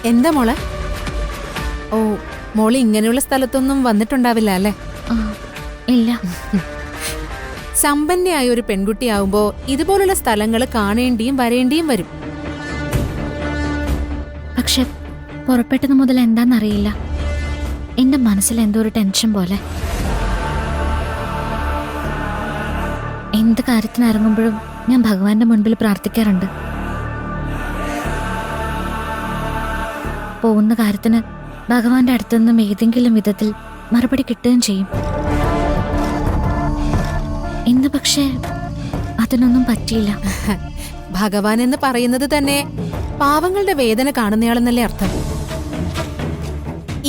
എന്താ മോളെ? ഓ, മോള് ഇങ്ങനെയുള്ള സ്ഥലത്തൊന്നും വന്നിട്ടുണ്ടാവില്ല അല്ലേ? ഇല്ല. സമ്പന്നയായ ഒരു പെൺകുട്ടിയാവുമ്പോ ഇതുപോലുള്ള സ്ഥലങ്ങൾ കാണേണ്ടിയും വരേണ്ടിയും വരും. പക്ഷെ പുറപ്പെട്ടത് മുതൽ എന്താന്നറിയില്ല, എന്റെ മനസ്സിൽ എന്തോ ഒരു ടെൻഷൻ പോലെ. എന്ത് കാര്യത്തിനിറങ്ങുമ്പോഴും ഞാൻ ഭഗവാന്റെ മുൻപിൽ പ്രാർത്ഥിക്കാറുണ്ട്. പോകുന്ന കാര്യത്തിന് ഭഗവാന്റെ അടുത്തുനിന്നും ഏതെങ്കിലും വിധത്തിൽ മറുപടി കിട്ടുകയും ചെയ്യും. ഇന്ന് പക്ഷേ അതിനൊന്നും പറ്റിയില്ല. ഭഗവാൻ എന്ന് പറയുന്നത് തന്നെ പാവങ്ങളുടെ വേദന കാണുന്നയാളെന്നല്ലേ അർത്ഥം.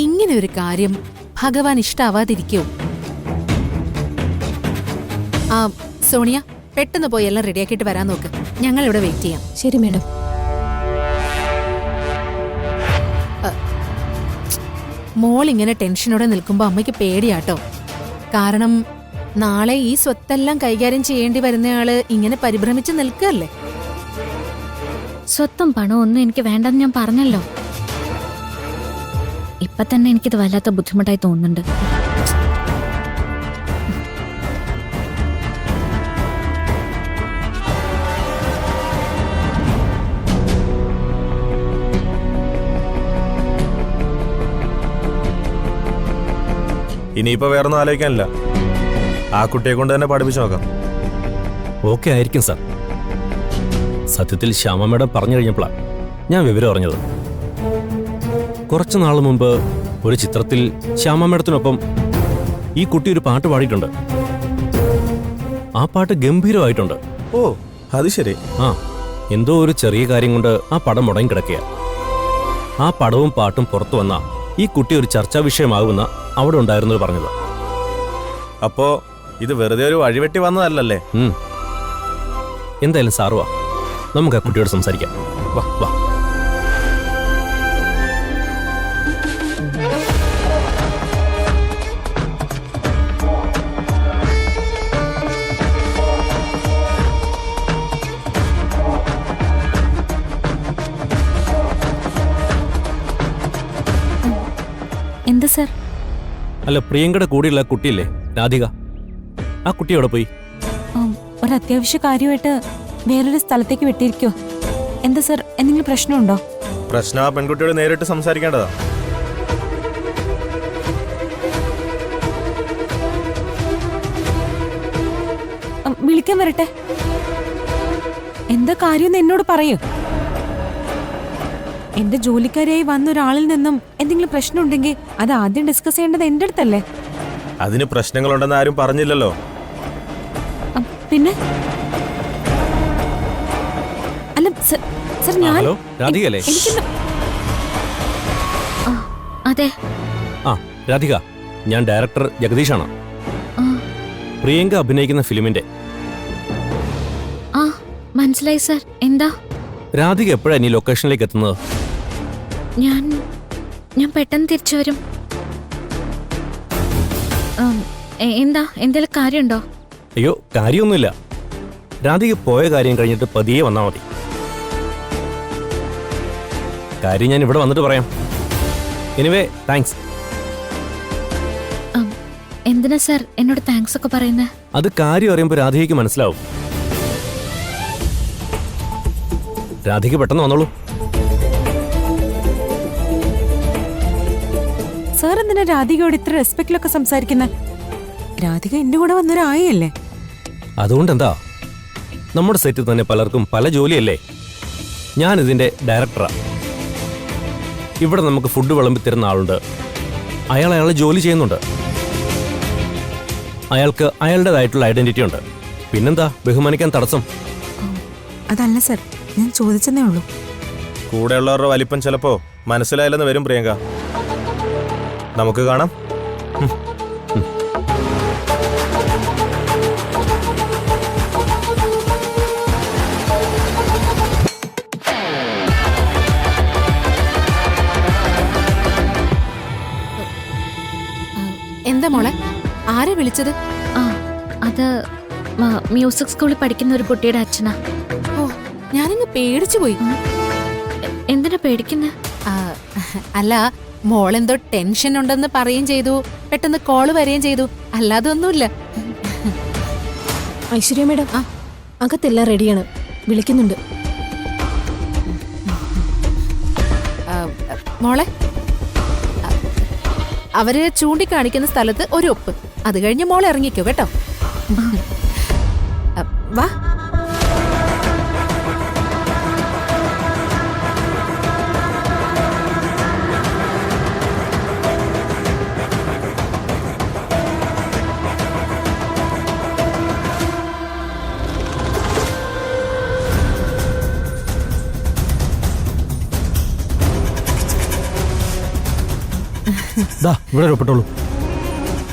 ഇങ്ങനെ ഒരു കാര്യം ഭഗവാൻ ഇഷ്ടാവാതിരിക്കോ? ആ സോണിയ, പെട്ടെന്ന് പോയി എല്ലാം റെഡിയാക്കിയിട്ട് വരാൻ നോക്ക്. ഞങ്ങൾ ഇവിടെ വെയിറ്റ് ചെയ്യാം. ശരി മേഡം. മോൾ ഇങ്ങനെ ടെൻഷനോടെ നിൽക്കുമ്പോ അമ്മയ്ക്ക് പേടിയാട്ടോ. കാരണം നാളെ ഈ സ്വത്തെല്ലാം കൈകാര്യം ചെയ്യേണ്ടി വരുന്നയാള് ഇങ്ങനെ പരിഭ്രമിച്ച് നിൽക്കല്ലേ. സ്വത്തും പണവും ഒന്നും എനിക്ക് വേണ്ടെന്ന് ഞാൻ പറഞ്ഞല്ലോ. ഇപ്പൊ തന്നെ എനിക്കിത് വല്ലാത്ത ബുദ്ധിമുട്ടായി തോന്നുന്നുണ്ട്. ഇനിയിപ്പോ വേറൊന്നും ആലോചിക്കാനില്ല. ആ കുട്ടിയെ കൊണ്ട് തന്നെ പഠിപ്പിച്ചു നോക്കാം. ഓക്കെ ആയിരിക്കും സാർ. സത്യത്തിൽ ശ്യാമ മേഡം പറഞ്ഞു കഴിഞ്ഞപ്പോഴാണ് ഞാൻ വിവരം അറിഞ്ഞത്. കുറച്ചു നാൾ മുമ്പ് ഒരു ചിത്രത്തിൽ ശ്യാമ മേഡത്തിനൊപ്പം ഈ കുട്ടി ഒരു പാട്ട് പാടിയിട്ടുണ്ട്. ആ പാട്ട് ഗംഭീരമായിട്ടുണ്ട്. ഓ, അത് ശരി. ആ, എന്തോ ഒരു ചെറിയ കാര്യം കൊണ്ട് ആ പടം മുടങ്ങി കിടക്കുക. ആ പടവും പാട്ടും പുറത്തു വന്ന ഈ കുട്ടി ഒരു ചർച്ചാ വിഷയമാകുമെന്ന അവിടെ ഉണ്ടായിരുന്നത് പറഞ്ഞത്. അപ്പോ ഇത് വെറുതെ ഒരു വഴിവെട്ടി വന്നതല്ലല്ലേ? എന്തായാലും സാറ് വാ, നമുക്ക് ആ കുട്ടിയോട് സംസാരിക്കാം. വാ വാ. എന്താ സർ? അല്ല, പ്രിയങ്കയുടെ കൂടെയുള്ള കുട്ടിയില്ലേ, രാധിക, ആ കുട്ടി എവിടെ പോയി? ഒരു അത്യാവശ്യ കാര്യമായിട്ട് വേറൊരു സ്ഥലത്തേക്ക് വിട്ടിരിക്കോ. എന്താ സർ, എന്തെങ്കിലും പ്രശ്നമുണ്ടോ? പ്രശ്നം ആ പെൺകുട്ടിയോട് നേരിട്ട് സംസാരിക്കേണ്ടതാ. വിളിക്കാൻ വരട്ടെ. എന്താ കാര്യമെന്ന് എന്നോട് പറയൂ. എന്റെ ജോലിക്കാരിയായി വന്ന ഒരാളിൽ നിന്നും എന്തെങ്കിലും പ്രശ്നമുണ്ടെങ്കിൽ അത് ആദ്യം ഡിസ്കസ് ചെയ്യേണ്ടത് എന്റെ അടുത്തല്ലേ? അതിന് പ്രശ്നങ്ങളുണ്ടെന്ന് ആരും പറഞ്ഞില്ലല്ലോ. പിന്നെ അല്ല സർ, ഞാൻ ഹലോ, രാധികല്ലേ? അതെ. ആ, രാധിക, ഞാൻ ഡയറക്ടർ ജഗദീഷാണ്. പ്രിയങ്ക അഭിനയിക്കുന്ന ഫിലിമിന്റെ. ആ, മനസ്സിലായി സർ. എന്താ? രാധിക എപ്പോഴാണ് ഇനി ലൊക്കേഷനിലേക്ക് എത്തുന്നത്? ഞാൻ പെട്ടെന്ന് തിരിച്ചു വരും. എന്താ, എന്തെങ്കിലും കാര്യമുണ്ടോ? അയ്യോ, കാര്യമൊന്നുമില്ല. രാധിക പോയ കാര്യം കഴിഞ്ഞിട്ട് പതിയെ വന്നാൽ മതി. കാര്യം ഞാൻ ഇവിടെ വന്നിട്ട് പറയാം. Anyway, thanks. എന്തിനാ സർ എന്നോട് താങ്ക്സ് ഒക്കെ പറയുന്നത്? അത് കാര്യം അറിയുമ്പോൾ രാധികയ്ക്ക് മനസ്സിലാവും. രാധിക പെട്ടെന്ന് വന്നോളൂ. സാർ എന്തിനാ രാധികയോട് ഇത്ര റെസ്പെക്റ്റിലൊക്കെ സംസാരിക്കുന്നത്? രാധിക എന്റെ കൂടെ വന്നൊരായല്ലേ? അതുകൊണ്ടെന്താ, നമ്മുടെ സെറ്റിൽ തന്നെ പലർക്കും പല ജോലിയല്ലേ. ഞാനിതിന്റെ ഡയറക്ടറാ. ഇവിടെ നമുക്ക് ഫുഡ് വിളമ്പി തരുന്ന ആളുണ്ട്. അയാളെ ജോലി ചെയ്യുന്നുണ്ട്. അയാൾക്ക് അയാളുടേതായിട്ടുള്ള ഐഡന്റിറ്റി ഉണ്ട്. പിന്നെന്താ ബഹുമാനിക്കാൻ തടസ്സം? അതല്ല സർ, ഞാൻ ചോദിച്ചതേ ഉള്ളൂ. കൂടെയുള്ളവരുടെ വലിപ്പം ചിലപ്പോ മനസ്സിലായില്ലെന്ന് വരും പ്രിയങ്ക. നമുക്ക് കാണാം. എന്താ മോളെ, ആരെ വിളിച്ചത്? ആ, അത് മ്യൂസിക് സ്കൂളിൽ പഠിക്കുന്ന ഒരു കുട്ടിയുടെ അച്ഛനാ. ഓ, ഞാനങ്ങ് പേടിച്ചു പോയി. എന്തിനാ പേടിക്കുന്നേ? ആ, അല്ല മോളെന്തോ ടെൻഷൻ ഉണ്ടെന്ന് പറയുകയും ചെയ്തു, പെട്ടെന്ന് കോള് വരികയും ചെയ്തു, അല്ലാതെ ഒന്നുമില്ല. ഐശ്വര്യ മേഡം, അകത്തെല്ലാം റെഡിയാണ്, വിളിക്കുന്നുണ്ട്. മോളെ, അവര് ചൂണ്ടിക്കാണിക്കുന്ന സ്ഥലത്ത് ഒരു ഒപ്പ്, അത് കഴിഞ്ഞ് മോളെ ഇറങ്ങിക്കോ കേട്ടോ. വാ. ദാ ഇവിടെ ഒപ്പിട്ടോളൂ.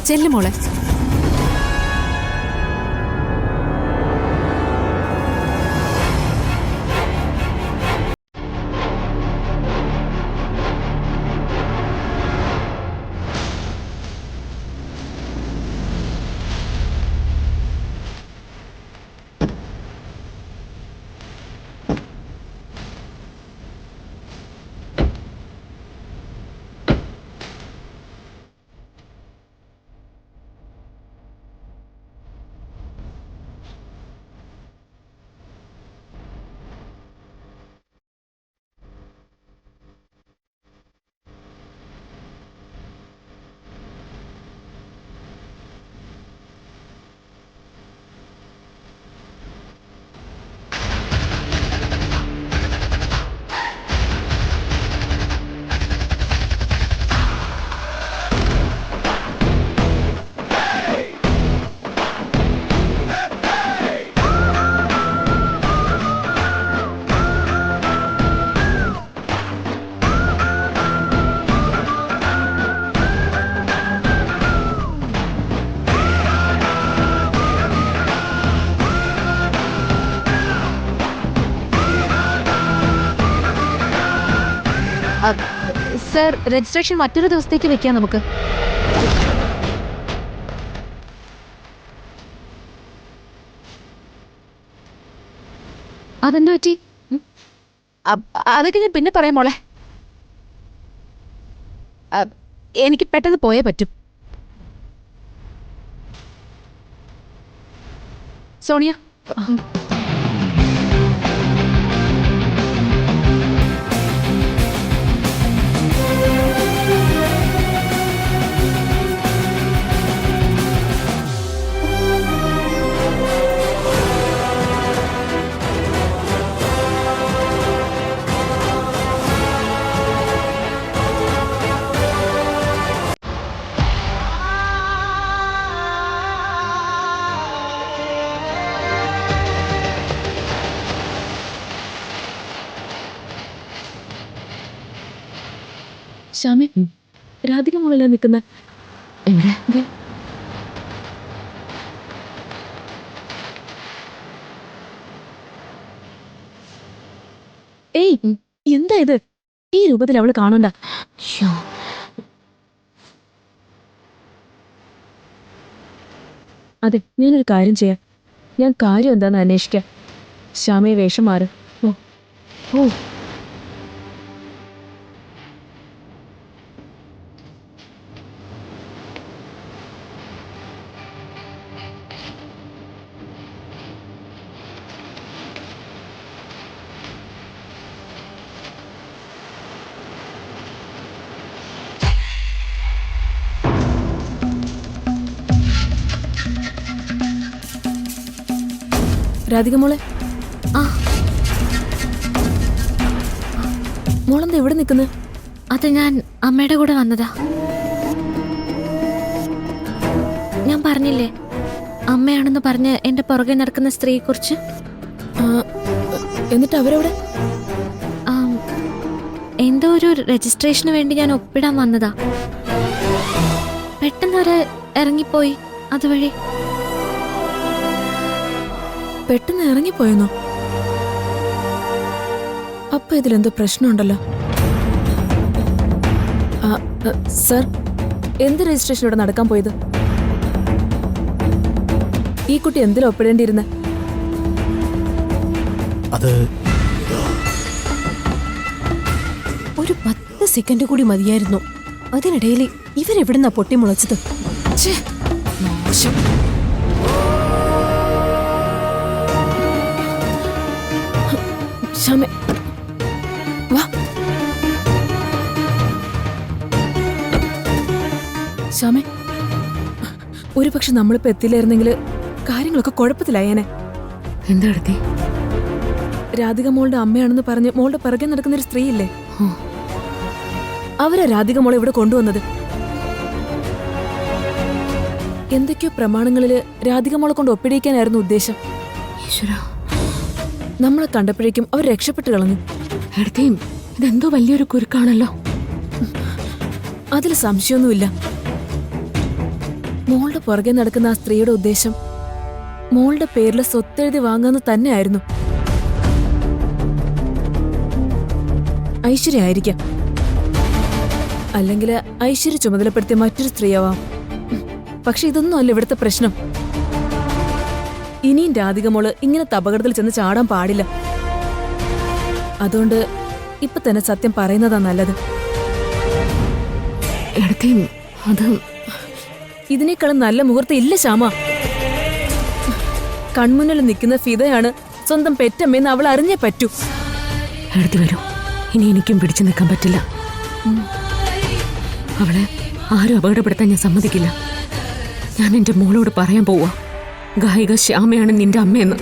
ചെല്ലു മോളെ. സർ, രജിസ്ട്രേഷൻ മറ്റൊരു ദിവസത്തേക്ക് വെക്കാം നമുക്ക്. അതെന്താ പറ്റി? അതൊക്കെ ഞാൻ പിന്നെ പറയാം മോളെ. എനിക്ക് പെട്ടെന്ന് പോയേ പറ്റും. സോണിയ, ശ്യാമേ, രാധിക മോളല്ല നിൽക്കുന്ന. ഏയ്, എന്താ ഇത്? ഈ രൂപത്തിൽ അവള് കാണണ്ട. അതെ, ഞാനൊരു കാര്യം ചെയ്യാം. ഞാൻ കാര്യം എന്താന്ന് അന്വേഷിക്കാം. ശ്യാമയെ വേഷം മാറ്. ഓ ഓ രാധിക മോളെ, മോളെന്താ എവിടെ നിൽക്കുന്നത്? അത് ഞാൻ അമ്മയുടെ കൂടെ വന്നതാ. ഞാൻ പറഞ്ഞില്ലേ, അമ്മയാണെന്ന് പറഞ്ഞ് എന്റെ പുറകെ നടക്കുന്ന സ്ത്രീയെ കുറിച്ച്. എന്നിട്ട് അവരവിടെ? എന്തോ ഒരു രജിസ്ട്രേഷന് വേണ്ടി ഞാൻ ഒപ്പിടാൻ വന്നതാ. പെട്ടെന്ന് അവര് ഇറങ്ങിപ്പോയി. അതുവഴി പെട്ടെന്ന് ഇറങ്ങിപ്പോയെന്നോ? അപ്പൊ ഇതിലെന്തോ പ്രശ്നമുണ്ടല്ലോ. സർ, എന്ത് രജിസ്ട്രേഷൻ ഇവിടെ നടക്കാൻ പോയത്? ഈ കുട്ടി എന്തിലും ഒപ്പിടേണ്ടിയിരുന്നെ? അത് ഒരു 10 സെക്കൻഡ് കൂടി മതിയായിരുന്നു. അതിനിടയിൽ ഇവരെവിടുന്നാ പൊട്ടിമുളച്ചത്? ഛേ, മോശം. ശ്യാമേ, വാ. ശ്യാമേ, ഒരു പക്ഷെ നമ്മളിപ്പോ എത്തില്ലായിരുന്നെങ്കിൽ കാര്യങ്ങളൊക്കെ കുഴപ്പത്തിലായേനെ. എന്താ അടുത്തേ? രാധിക മോളുടെ അമ്മയാണെന്ന് പറഞ്ഞ് മോളുടെ പിറകെ നടക്കുന്നൊരു സ്ത്രീയില്ലേ, അവരാ രാധിക മോളെ ഇവിടെ കൊണ്ടുവന്നത്. എന്തൊക്കെയോ പ്രമാണങ്ങളില് രാധിക മോളെ കൊണ്ട് ഒപ്പിടിക്കാനായിരുന്നു ഉദ്ദേശം. നമ്മളെ കണ്ടപ്പോഴേക്കും അവർ രക്ഷപ്പെട്ടു കളഞ്ഞു. അടുത്തേയും ഇതെന്തോ വലിയൊരു കുരുക്കാണല്ലോ. അതിൽ സംശയമൊന്നുമില്ല. മോളുടെ പുറകെ നടക്കുന്ന ആ സ്ത്രീയുടെ ഉദ്ദേശം മോളുടെ പേരിൽ സ്വത്തെഴുതി വാങ്ങാന്ന് തന്നെയായിരുന്നു. ഐശ്വര്യ ആയിരിക്കാം, അല്ലെങ്കിൽ ഐശ്വര്യ ചുമതലപ്പെടുത്തിയ മറ്റൊരു സ്ത്രീയാവാം. പക്ഷെ ഇതൊന്നും അല്ല ഇവിടുത്തെ പ്രശ്നം. ഇനിയും രാധിക മോള് ഇങ്ങനത്തെ അപകടത്തിൽ ചെന്ന് ചാടാൻ പാടില്ല. അതുകൊണ്ട് ഇപ്പൊ തന്നെ സത്യം പറയുന്നതാ നല്ലത്. അത് ഇതിനേക്കാളും നല്ല മുഹൂർത്തം ഇല്ല ശ്യാമ. കൺമുന്നിൽ നിൽക്കുന്ന ഫിദയാണ് സ്വന്തം പെറ്റമ്മയെന്ന് അവൾ അറിഞ്ഞേ പറ്റൂ. എടുത്തു വരൂ. ഇനി എനിക്കും പിടിച്ചു നിൽക്കാൻ പറ്റില്ല. അവളെ ആരും അപകടപ്പെടുത്താൻ ഞാൻ സമ്മതിക്കില്ല. ഞാൻ എന്റെ മോളോട് പറയാൻ പോവാ, ഗായിക ശ്യാമയാണ് നിന്റെ അമ്മയെന്ന്.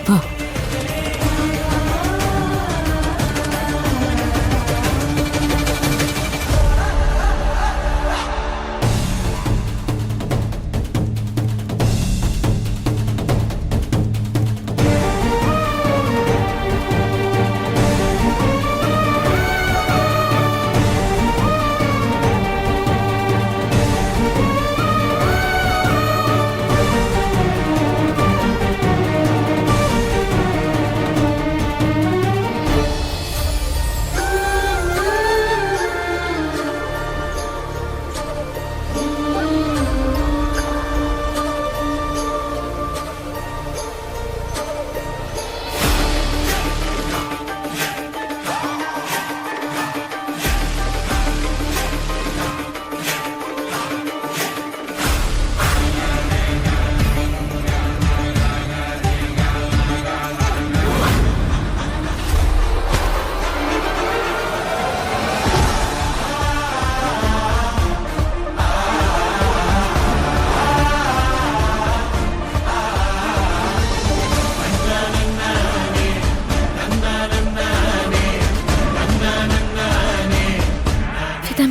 വാ.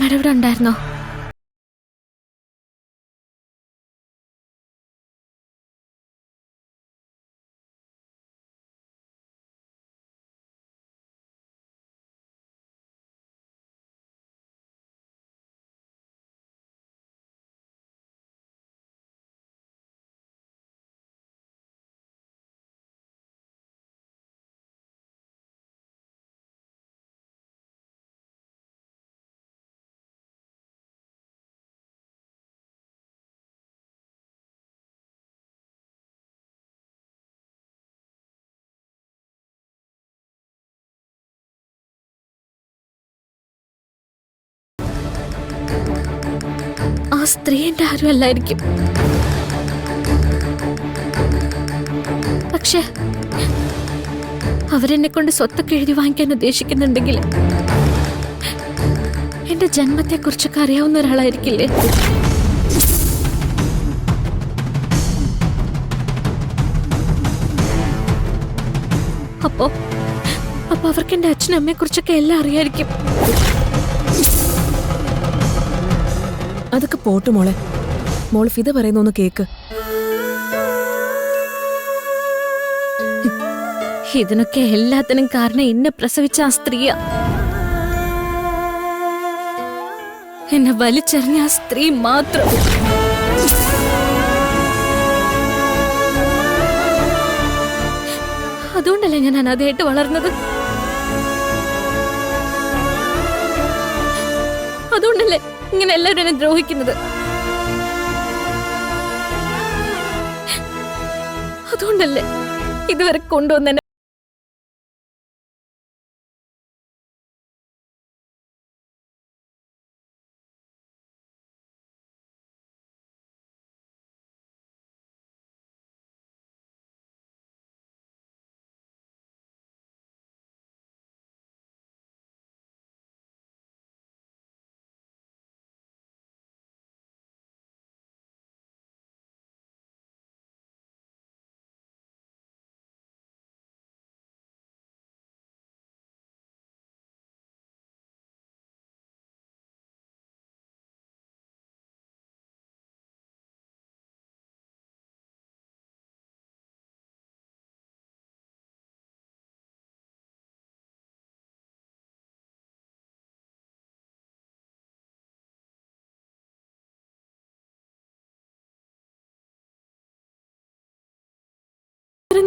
മേഡം ഇവിടെ ഉണ്ടായിരുന്നോ? ആ സ്ത്രീ എന്റെ ആരും അല്ലായിരിക്കും. പക്ഷെ അവരെന്നെ കൊണ്ട് സ്വത്തൊക്കെ എഴുതി വാങ്ങിക്കാൻ ഉദ്ദേശിക്കുന്നുണ്ടെങ്കിൽ എന്റെ ജന്മത്തെ കുറിച്ചൊക്കെ അറിയാവുന്ന ഒരാളായിരിക്കില്ലേ? അപ്പോ അവർക്ക് എന്റെ അച്ഛനും അമ്മയെ കുറിച്ചൊക്കെ എല്ലാം അറിയായിരിക്കും. അതൊക്കെ പോട്ടു മോളെ. മോൾ ഫിദ പറയുന്ന ഒന്ന് കേക്ക്. ഇതിനൊക്കെ എല്ലാത്തിനും കാരണം എന്നെ പ്രസവിച്ച ആ സ്ത്രീയാ. എന്നെ വലിച്ചെറിഞ്ഞ ആ സ്ത്രീ മാത്രം. അതുകൊണ്ടല്ലേ ഞാൻ അനാഥയായിട്ട് വളർന്നത്. അതുകൊണ്ടല്ലേ ഇങ്ങനെ എല്ലാവരും എന്നെ ദ്രോഹിക്കുന്നത്. അതുകൊണ്ടല്ലേ ഇതുവരെ കൊണ്ടുവന്നെ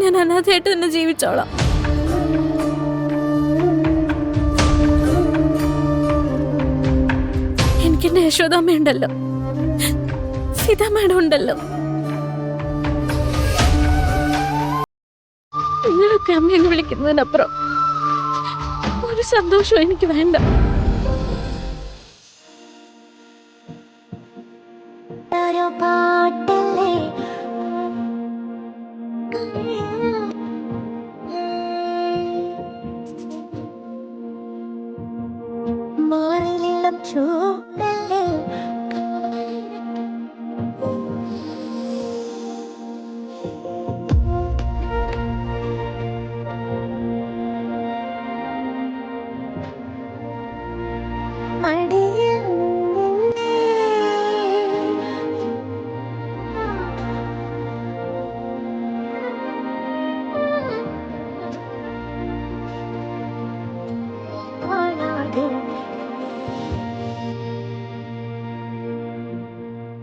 ഞാൻ അനാഥയായിട്ട് തന്നെ ജീവിച്ചോളാം. എനിക്കെന്റെ യശോദാമ്മ ഉണ്ടല്ലോ, സീതാ മാഡം ഉണ്ടല്ലോ. നിങ്ങളൊക്കെ അമ്മയെന്ന് വിളിക്കുന്നതിനപ്പുറം ഒരു സന്തോഷവും എനിക്ക് വേണ്ട.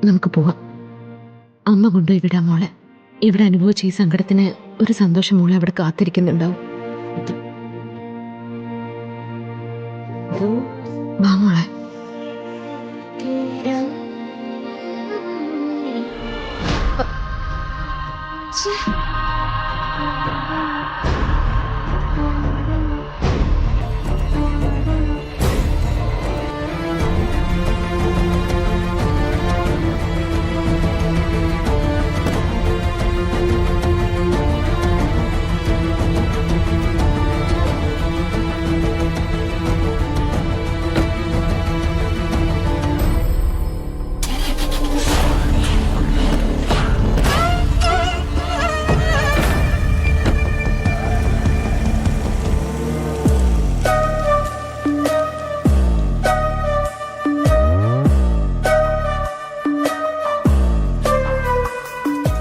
നമുക്ക് പോവാം. അമ്മ കൊണ്ടുപോയി വിടാം മോളെ. ഇവിടെ അനുഭവിച്ച ഈ സങ്കടത്തിന് ഒരു സന്തോഷം മോളെ അവിടെ കാത്തിരിക്കുന്നുണ്ടാവും. വാ മോളെ.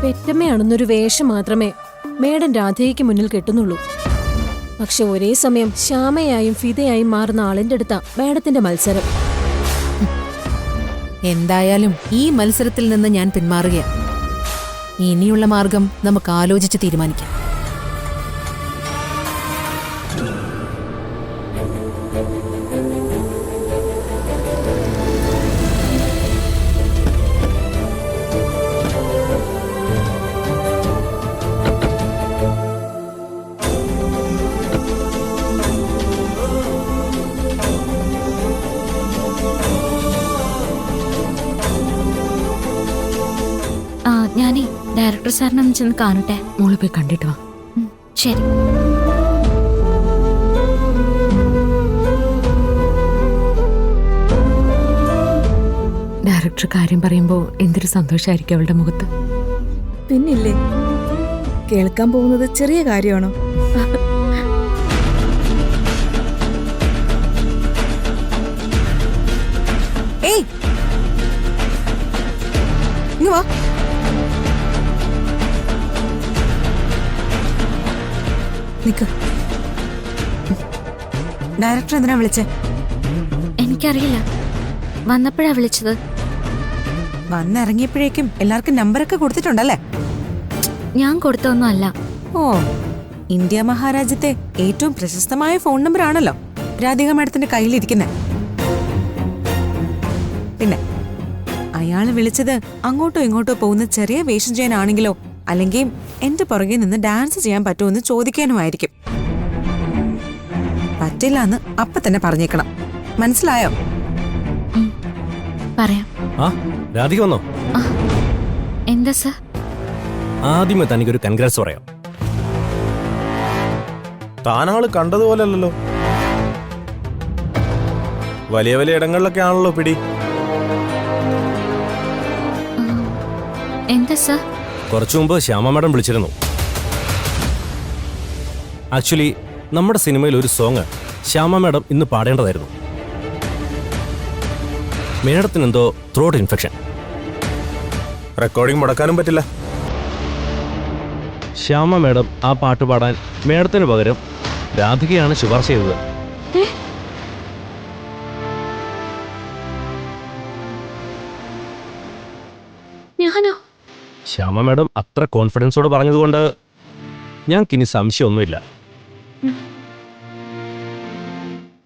പെറ്റമ്മയാണെന്നൊരു വേഷം മാത്രമേ മേഡൻ രാധയ്ക്ക് മുന്നിൽ കെട്ടുന്നുള്ളൂ. പക്ഷെ ഒരേ സമയം ശ്യാമയായും ഫിദയായും മാറുന്ന ആളിന്റെ അടുത്താ മേഡത്തിന്റെ മത്സരം. എന്തായാലും ഈ മത്സരത്തിൽ നിന്ന് ഞാൻ പിന്മാറുകയാണ്. ഇനിയുള്ള മാർഗം നമുക്ക് ആലോചിച്ച് തീരുമാനിക്കാം. ഞാനേ ഡയറക്ടർ സാറിനെ ഒന്ന് ചെന്ന് കാണട്ടെ. മോള് പോയി കണ്ടിട്ട് വാ. ശരി. ഡയറക്ടർ കാര്യം പറയുമ്പോൾ എന്തൊരു സന്തോഷമായിരിക്കും അവളുടെ മുഖത്ത്. പിന്നില്ലേ, കേൾക്കാൻ പോകുന്നത് ചെറിയ കാര്യമാണോ? ഏയ് ഇങ്ങ് വാ. നിക്ക്. ഡയറക്ടർ എന്തിനാ വിളിച്ചേ? എനിക്കറിയില്ല, വന്നപ്പോഴാ വിളിച്ചത്. വന്നിറങ്ങിയപ്പോഴേക്കും എല്ലാവർക്കും നമ്പറൊക്കെ കൊടുത്തിട്ടുണ്ടല്ലേ? ഞാൻ കൊടുത്തൊന്നും അല്ല. ഓ, ഇന്ത്യ മഹാരാജ്യത്തെ ഏറ്റവും പ്രശസ്തമായ ഫോൺ നമ്പർ ആണല്ലോ രാധിക മാഡത്തിന്റെ കയ്യിലിരിക്കുന്നത്. പിന്നെ അയാള് വിളിച്ചത് അങ്ങോട്ടോ ഇങ്ങോട്ടോ പോകുന്ന ചെറിയ വേഷം ചെയ്യാനാണെങ്കിലോ അല്ലെങ്കിൽ എന്റെ പുറകെ നിന്ന് ഡാൻസ് ചെയ്യാൻ പറ്റുമെന്ന് ചോദിക്കാനുമായിരിക്കും. പറ്റില്ല എന്ന് അപ്പൊ തന്നെ പറഞ്ഞേക്കണം, മനസ്സിലായോ? പറയാം. ആ രാധിക വന്നോ? എന്താ സർ? ആദ്യമേ തനിക്കൊരു കൺഗ്രാറ്റ്സ് പറയാം. താനാള് കണ്ടതുപോലല്ലോ. വലിയ വലിയ ഇടങ്ങളിലൊക്കെ ആണല്ലോ പിടി. എന്താ സർ? കുറച്ചു മുമ്പ് ശ്യാമ മാഡം വിളിച്ചിരുന്നു. ആക്ച്വലി നമ്മുടെ സിനിമയിൽ ഒരു സോങ് ശ്യാമ മാഡം ഇന്ന് പാടേണ്ടതായിരുന്നു. മേഡത്തിന് എന്തോ ത്രോട്ട് ഇൻഫെക്ഷൻ. റെക്കോർഡിംഗ് മുടക്കാനും പറ്റില്ല. ശ്യാമ മാഡം ആ പാട്ട് പാടാൻ മേഡത്തിന് പകരം രാധികയാണ് ശുപാർശ ചെയ്തത്. ഞാനോ? ശ്യാമ മാഡം അത്ര കോൺഫിഡൻസോട് പറഞ്ഞതുകൊണ്ട് ഞങ്ങൾക്കിനി സംശയമൊന്നുമില്ല.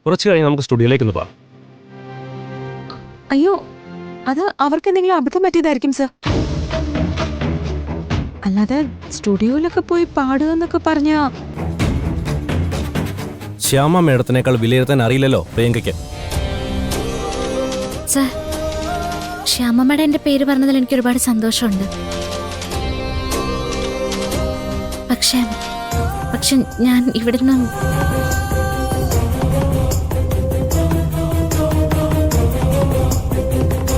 കുറച്ച് കഴിഞ്ഞ് നമുക്ക് സ്റ്റുഡിയോയിലേക്ക് ഒന്ന് പോവാം. അയ്യോ, അത് അവർക്ക് എന്തെങ്കിലും അബദ്ധം പറ്റിയതായിരിക്കും സർ. അല്ലാതെ സ്റ്റുഡിയോയിലൊക്കെ പോയി പാടുക എന്നൊക്കെ പറഞ്ഞാ ശ്യാമ മേഡത്തിനേക്കാൾ വിലയിരുത്താൻ അറിയില്ലല്ലോ പ്രിയങ്കയ്ക്ക്. സർ, ശ്യാമമ്മയുടെ എൻ്റെ പേര് പറഞ്ഞതിൽ എനിക്ക് ഒരുപാട് സന്തോഷമുണ്ട്. പക്ഷെ ഞാൻ ഇവിടുന്ന്